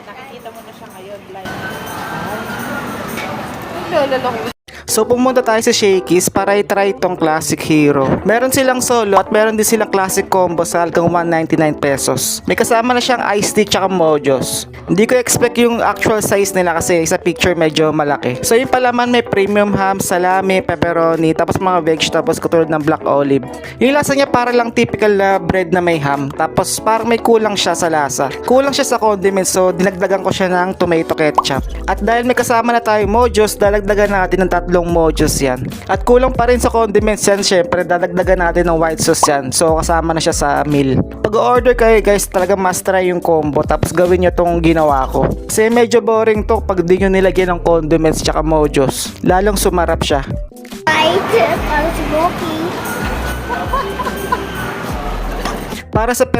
Nakikita mo na siya ngayon, live. So pumunta tayo sa Shakey's para i-try itong Classic Hero. Meron silang solo at meron din silang classic combo sa halagang 199 pesos. May kasama na siyang iced tea tsaka mojos. Hindi ko expect yung actual size nila kasi sa picture medyo malaki. So yung palaman may premium ham, salami, pepperoni, tapos mga vegetables katulad ng black olive. Yung lasa niya para lang typical na bread na may ham. Tapos parang may kulang siya sa lasa. Kulang siya sa condiments, so dinagdagan ko siya ng tomato ketchup. At dahil may kasama na tayo mojos, dadagdagan natin ng 3 mojos yan. At kulang pa rin sa condiments yan, syempre dadagdagan natin ng white sauce yan. So kasama na siya sa meal. Pag-order kayo guys, talaga must try yung combo. Tapos gawin nyo tong ginawa ko. Kasi medyo boring to pag di nyo nilagyan ng condiments tsaka mojos. Lalong sumarap siya. Para smoky. Para sa